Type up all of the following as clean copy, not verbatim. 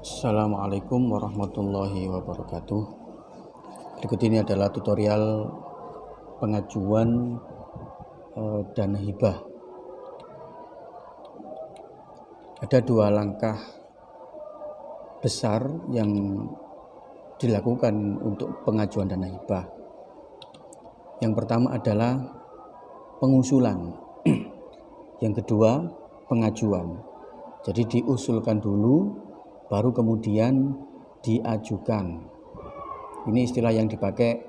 Assalamualaikum warahmatullahi wabarakatuh. Berikut ini adalah tutorial pengajuan dana hibah. Ada dua langkah besar yang dilakukan untuk pengajuan dana hibah. Yang pertama adalah pengusulan. Yang kedua, pengajuan. Jadi diusulkan dulu, baru kemudian diajukan. Ini istilah yang dipakai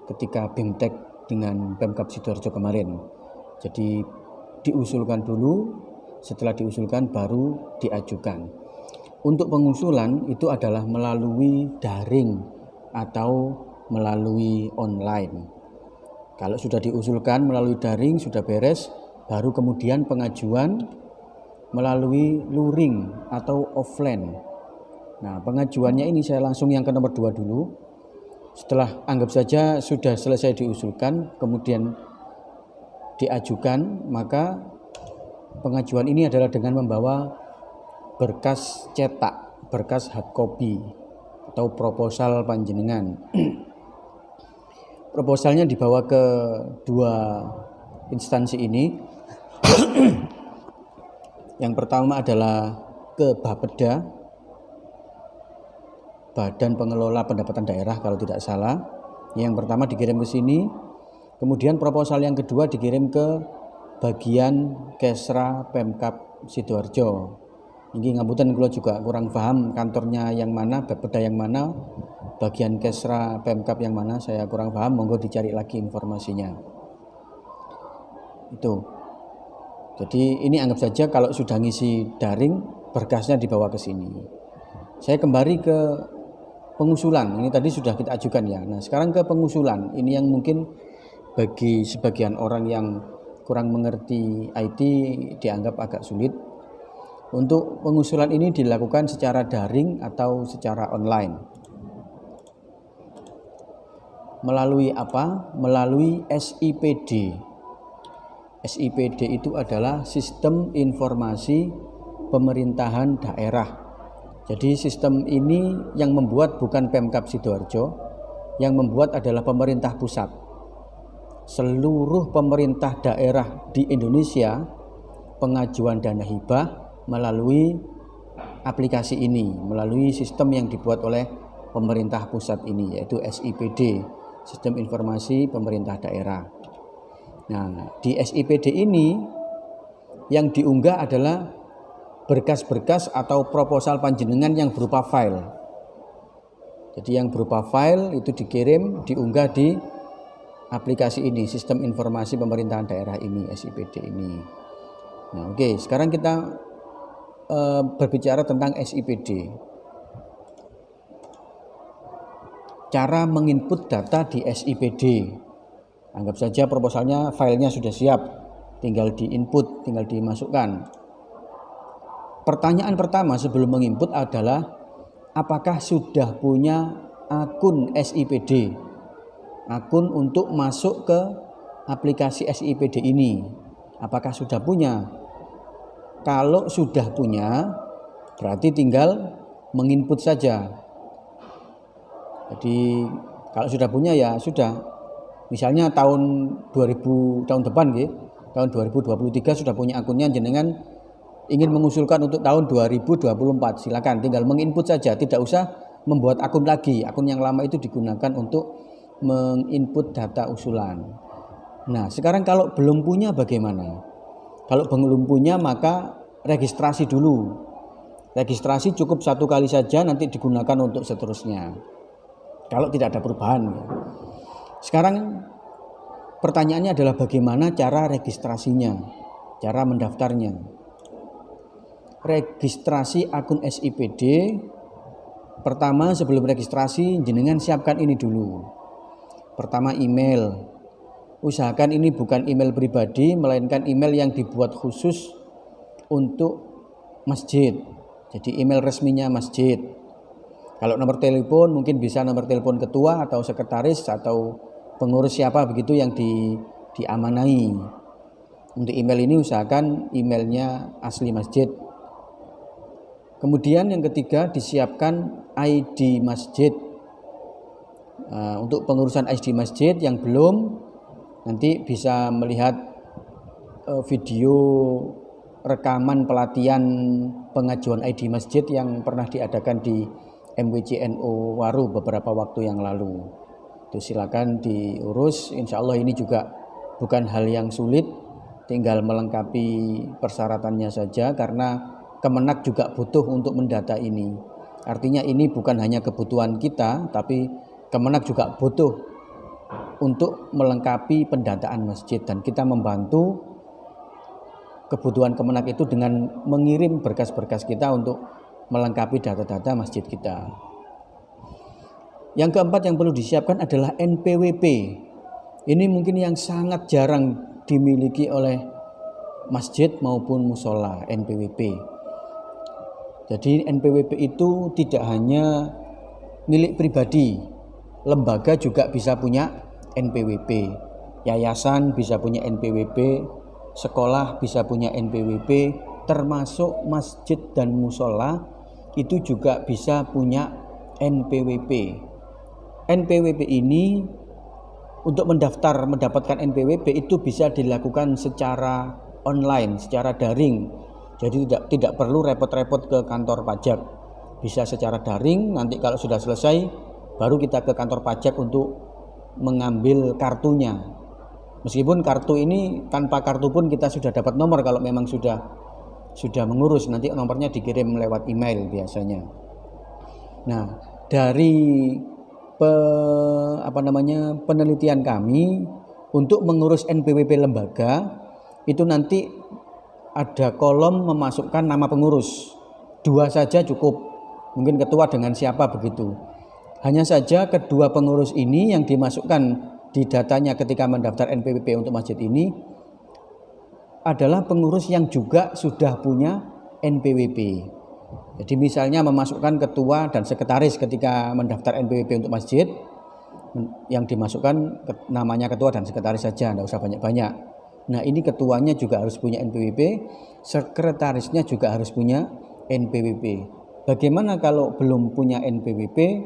ketika BIMTEK dengan Pemkab Sidoarjo kemarin. Jadi diusulkan dulu, setelah diusulkan baru diajukan. Untuk pengusulan itu adalah melalui daring atau melalui online. Kalau sudah diusulkan melalui daring, sudah beres, baru kemudian pengajuan melalui luring atau offline. Nah, pengajuannya ini saya langsung yang ke nomor 2 dulu. Setelah anggap saja sudah selesai diusulkan, kemudian diajukan, maka pengajuan ini adalah dengan membawa berkas cetak, berkas hard copy atau proposal panjenengan. Proposalnya dibawa ke dua instansi ini. Yang pertama adalah ke Bapeda, Badan Pengelola Pendapatan Daerah kalau tidak salah. Yang pertama dikirim ke sini, kemudian proposal yang kedua dikirim ke bagian Kesra Pemkab Sidoarjo. Ini ngapunten kula juga kurang paham kantornya yang mana, Bapeda yang mana, bagian Kesra Pemkab yang mana, saya kurang paham, monggo dicari lagi informasinya. Itu. Jadi ini anggap saja kalau sudah ngisi daring, berkasnya dibawa ke sini. Saya kembali ke pengusulan. Ini tadi sudah kita ajukan ya. Nah, sekarang ke pengusulan. Ini yang mungkin bagi sebagian orang yang kurang mengerti IT dianggap agak sulit. Untuk pengusulan ini dilakukan secara daring atau secara online. Melalui apa? Melalui SIPD. SIPD itu adalah Sistem Informasi Pemerintahan Daerah. Jadi sistem ini yang membuat bukan Pemkab Sidoarjo, yang membuat adalah pemerintah pusat. Seluruh pemerintah daerah di Indonesia pengajuan dana hibah melalui aplikasi ini, melalui sistem yang dibuat oleh pemerintah pusat ini, yaitu SIPD, Sistem Informasi Pemerintah Daerah. Nah, di SIPD ini yang diunggah adalah berkas-berkas atau proposal panjenengan yang berupa file. Jadi yang berupa file itu dikirim, diunggah di aplikasi ini, Sistem Informasi Pemerintahan Daerah ini, SIPD ini. Nah, oke, sekarang kita berbicara tentang SIPD. Cara menginput data di SIPD. Anggap saja proposalnya, filenya sudah siap, tinggal diinput, tinggal dimasukkan. Pertanyaan pertama sebelum menginput adalah apakah sudah punya akun SIPD, akun untuk masuk ke aplikasi SIPD ini. Apakah sudah punya? Kalau sudah punya, berarti tinggal menginput saja. Jadi kalau sudah punya ya sudah. Misalnya tahun depan gitu, tahun 2023 sudah punya akunnya, jenengan ingin mengusulkan untuk tahun 2024, silakan tinggal menginput saja, tidak usah membuat akun lagi. Akun yang lama itu digunakan untuk menginput data usulan. Nah, sekarang kalau belum punya bagaimana? Kalau belum punya maka registrasi dulu. Registrasi cukup 1 kali saja, nanti digunakan untuk seterusnya. Kalau tidak ada perubahan. Sekarang pertanyaannya adalah bagaimana cara registrasinya, cara mendaftarnya. Registrasi akun SIPD, pertama sebelum registrasi jenengan siapkan ini dulu. Pertama email. Usahakan ini bukan email pribadi, melainkan email yang dibuat khusus untuk masjid. Jadi email resminya masjid. Kalau nomor telepon mungkin bisa nomor telepon ketua atau sekretaris atau pengurus siapa begitu yang diamanai. Untuk email ini usahakan emailnya asli masjid. Kemudian yang ketiga, disiapkan ID masjid. Untuk pengurusan ID masjid yang belum, nanti bisa melihat video rekaman pelatihan pengajuan ID masjid yang pernah diadakan di MWCNO Waru beberapa waktu yang lalu. Itu silakan diurus. Insya Allah ini juga bukan hal yang sulit, tinggal melengkapi persyaratannya saja, karena Kemenak juga butuh untuk mendata ini. Artinya ini bukan hanya kebutuhan kita, tapi Kemenak juga butuh untuk melengkapi pendataan masjid, dan kita membantu kebutuhan Kemenak itu dengan mengirim berkas-berkas kita untuk melengkapi data-data masjid kita. Yang keempat yang perlu disiapkan adalah NPWP. Ini mungkin yang sangat jarang dimiliki oleh masjid maupun musola, NPWP. Jadi NPWP itu tidak hanya milik pribadi, lembaga juga bisa punya NPWP, yayasan bisa punya NPWP, sekolah bisa punya NPWP, termasuk masjid dan musola itu juga bisa punya NPWP. NPWP ini untuk mendapatkan NPWP itu bisa dilakukan secara online, secara daring. Jadi tidak perlu repot-repot ke kantor pajak, bisa secara daring. Nanti kalau sudah selesai baru kita ke kantor pajak untuk mengambil kartunya. Meskipun kartu ini, tanpa kartu pun kita sudah dapat nomor kalau memang sudah mengurus, nanti nomornya dikirim lewat email biasanya. Nah, dari penelitian kami untuk mengurus NPWP lembaga itu nanti ada kolom memasukkan nama pengurus, 2 saja cukup, mungkin ketua dengan siapa begitu. Hanya saja kedua pengurus ini yang dimasukkan di datanya ketika mendaftar NPWP untuk masjid ini adalah pengurus yang juga sudah punya NPWP. Jadi misalnya memasukkan ketua dan sekretaris ketika mendaftar NPWP untuk masjid, yang dimasukkan namanya ketua dan sekretaris saja, tidak usah banyak-banyak. Nah, ini ketuanya juga harus punya NPWP, sekretarisnya juga harus punya NPWP. Bagaimana kalau belum punya NPWP?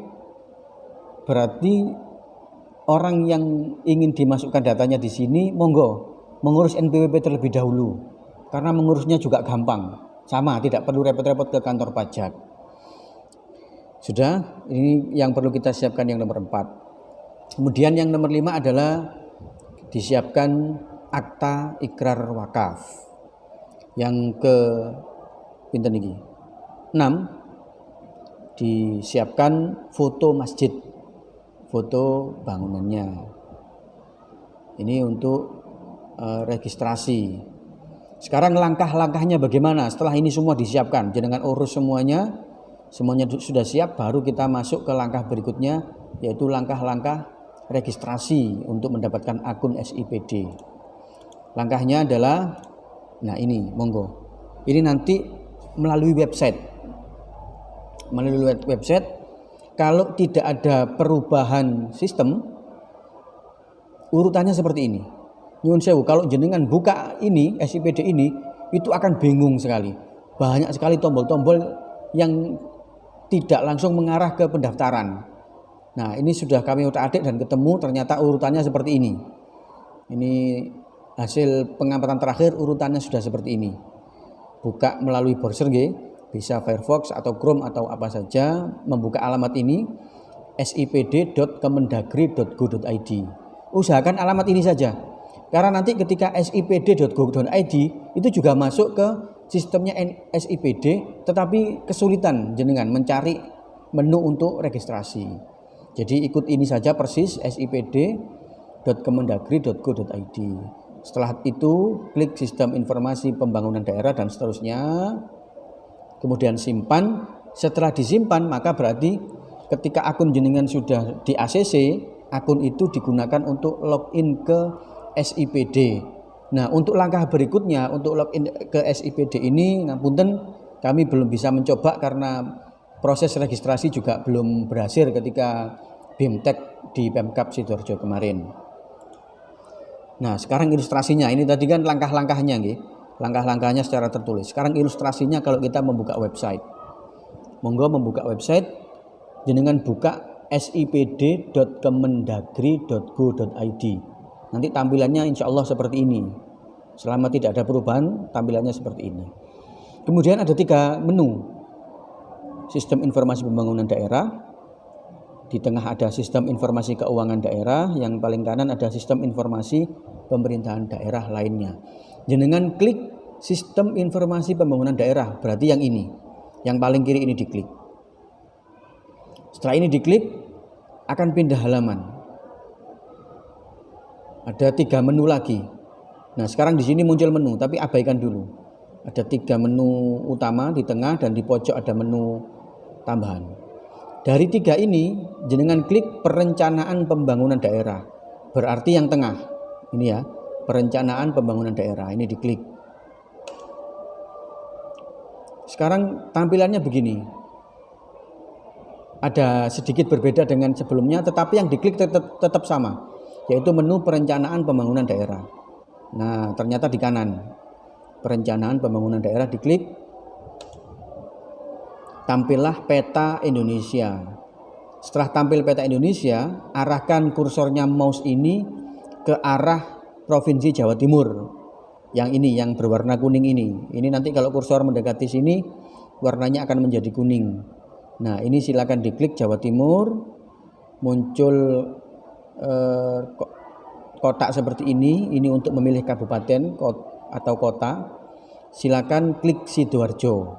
Berarti orang yang ingin dimasukkan datanya di sini, monggo mengurus NPWP terlebih dahulu, karena mengurusnya juga gampang, sama, tidak perlu repot-repot ke kantor pajak. Sudah, ini yang perlu kita siapkan yang nomor 4. Kemudian yang nomor 5 adalah disiapkan akta ikrar wakaf. Yang ke pinten iki? 6, disiapkan foto masjid, foto bangunannya. Ini untuk registrasi. Sekarang langkah-langkahnya bagaimana? Setelah ini semua disiapkan, jenengan urus semuanya sudah siap, baru kita masuk ke langkah berikutnya, yaitu langkah-langkah registrasi untuk mendapatkan akun SIPD. Langkahnya adalah, nah ini, monggo. Ini nanti melalui website. Kalau tidak ada perubahan sistem, urutannya seperti ini. Nyuwun sewu, kalau jenengan buka ini, SIPD ini, itu akan bingung sekali. Banyak sekali tombol-tombol yang tidak langsung mengarah ke pendaftaran. Nah, ini sudah kami utak-atik dan ketemu, ternyata urutannya seperti ini. Ini hasil pengamatan terakhir, urutannya sudah seperti ini. Buka melalui browser bisa Firefox atau Chrome atau apa saja, membuka alamat ini sipd.kemendagri.go.id. Usahakan alamat ini saja, karena nanti ketika sipd.go.id itu juga masuk ke sistemnya SIPD, tetapi kesulitan jenengan mencari menu untuk registrasi. Jadi ikut ini saja persis, sipd.kemendagri.go.id. Setelah itu klik sistem informasi pembangunan daerah dan seterusnya, kemudian simpan. Setelah disimpan, maka berarti ketika akun jenengan sudah di ACC, akun itu digunakan untuk login ke SIPD. Nah, untuk langkah berikutnya, untuk login ke SIPD ini, ngapunten, kami belum bisa mencoba karena proses registrasi juga belum berhasil ketika BIMTEK di Pemkab Sidoarjo kemarin. Nah, sekarang ilustrasinya, ini tadi kan langkah-langkahnya, langkah-langkahnya secara tertulis. Sekarang ilustrasinya kalau kita membuka website. Monggo membuka website, jenengan buka sipd.kemendagri.go.id. Nanti tampilannya insya Allah seperti ini. Selama tidak ada perubahan, tampilannya seperti ini. Kemudian ada 3 menu. Sistem informasi pembangunan daerah, di tengah ada sistem informasi keuangan daerah, yang paling kanan ada sistem informasi pemerintahan daerah lainnya. Jenengan klik sistem informasi pembangunan daerah, berarti yang ini, yang paling kiri ini diklik. Setelah ini diklik, akan pindah halaman. Ada 3 menu lagi. Nah, sekarang di sini muncul menu, tapi abaikan dulu. Ada 3 menu utama di tengah dan di pojok ada menu tambahan. Dari 3 ini, jenengan klik perencanaan pembangunan daerah. Berarti yang tengah. Ini ya, perencanaan pembangunan daerah. Ini diklik. Sekarang tampilannya begini. Ada sedikit berbeda dengan sebelumnya, tetapi yang diklik tetap sama, yaitu menu perencanaan pembangunan daerah. Nah, ternyata di kanan, perencanaan pembangunan daerah diklik, tampillah peta Indonesia. Setelah tampil peta Indonesia, arahkan kursornya mouse ini ke arah Provinsi Jawa Timur. Yang ini, yang berwarna kuning ini. Ini nanti kalau kursor mendekati sini, warnanya akan menjadi kuning. Nah, ini silakan diklik Jawa Timur, muncul kotak seperti ini untuk memilih kabupaten atau kota. Silakan klik Sidoarjo.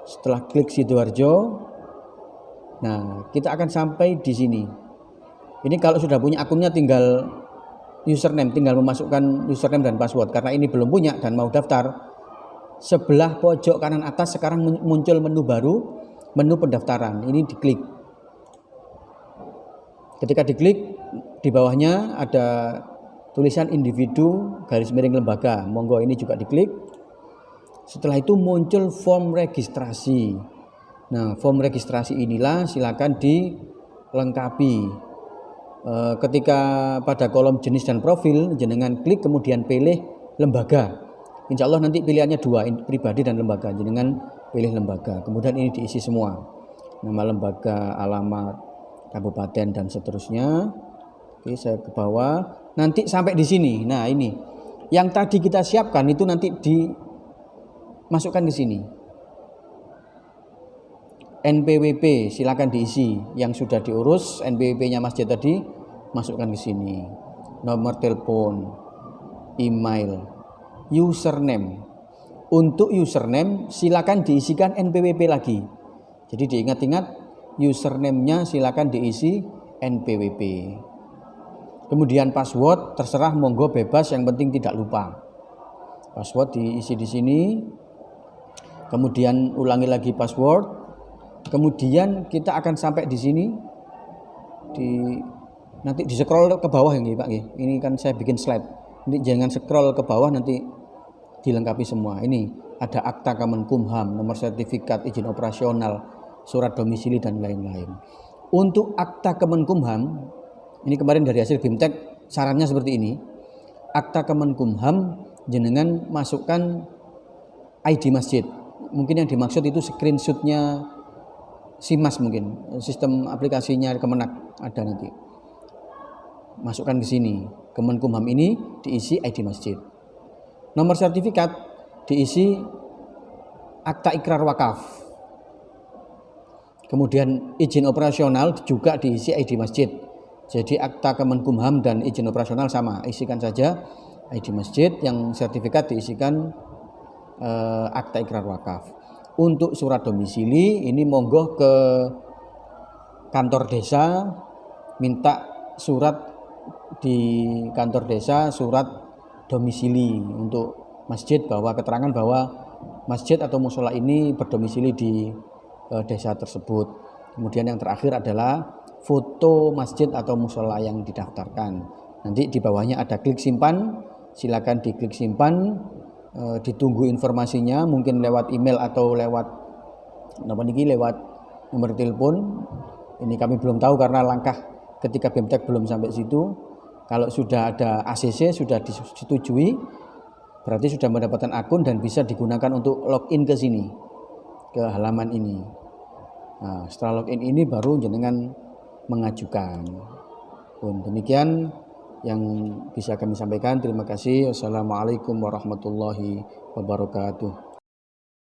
Setelah klik Sidoarjo, nah kita akan sampai di sini. Ini kalau sudah punya akunnya tinggal username, tinggal memasukkan username dan password. Karena ini belum punya dan mau daftar, sebelah pojok kanan atas sekarang muncul menu baru, menu pendaftaran. Ini diklik. Ketika diklik, di bawahnya ada tulisan individu _ lembaga. Monggo ini juga diklik. Setelah itu muncul form registrasi. Nah, form registrasi inilah silakan dilengkapi. Ketika pada kolom jenis dan profil, jenengan klik kemudian pilih lembaga. Insya Allah nanti pilihannya 2, pribadi dan lembaga. Jenengan pilih lembaga. Kemudian ini diisi semua. Nama lembaga, alamat, kabupaten dan seterusnya. Oke, saya ke bawah. Nanti sampai di sini. Nah, ini yang tadi kita siapkan itu nanti dimasukkan ke sini. NPWP silakan diisi. Yang sudah diurus NPWP-nya masjid tadi masukkan ke sini. Nomor telepon, email, username. Untuk username silakan diisikan NPWP lagi. Jadi diingat-ingat, username-nya silakan diisi NPWP. Kemudian password terserah, monggo bebas, yang penting tidak lupa. Password diisi di sini. Kemudian ulangi lagi password. Kemudian kita akan sampai di sini. Nanti di scroll ke bawah ya Pak. Ini kan saya bikin slide. Nanti jangan scroll ke bawah, nanti dilengkapi semua. Ini ada akta Kemenkumham, nomor sertifikat izin operasional, surat domisili dan lain-lain. Untuk akta Kemenkumham, ini kemarin dari hasil BIMTEK sarannya seperti ini. Akta Kemenkumham jenengan masukkan ID masjid. Mungkin yang dimaksud itu screenshotnya SIMAS, mungkin sistem aplikasinya Kemenak ada nanti. Masukkan ke sini. Kemenkumham ini diisi ID masjid. Nomor sertifikat diisi akta ikrar wakaf. Kemudian izin operasional juga diisi ID masjid. Jadi akta Kemenkumham dan izin operasional sama, isikan saja ID masjid. Yang sertifikat diisikan akta ikrar wakaf. Untuk surat domisili ini monggo ke kantor desa, minta surat di kantor desa, surat domisili untuk masjid, bahwa keterangan bahwa masjid atau musola ini berdomisili di desa tersebut. Kemudian yang terakhir adalah foto masjid atau musola yang didaftarkan. Nanti di bawahnya ada klik simpan, silakan diklik simpan. Ditunggu informasinya, mungkin lewat email atau lewat nomor telepon. Ini kami belum tahu karena langkah ketika BIMTEK belum sampai situ. Kalau sudah ada ACC, sudah disetujui, berarti sudah mendapatkan akun dan bisa digunakan untuk login ke sini. ke halaman ini. Nah, setelah login ini baru jenengan mengajukan. Demikian yang bisa kami sampaikan. Terima kasih. Wassalamualaikum warahmatullahi wabarakatuh.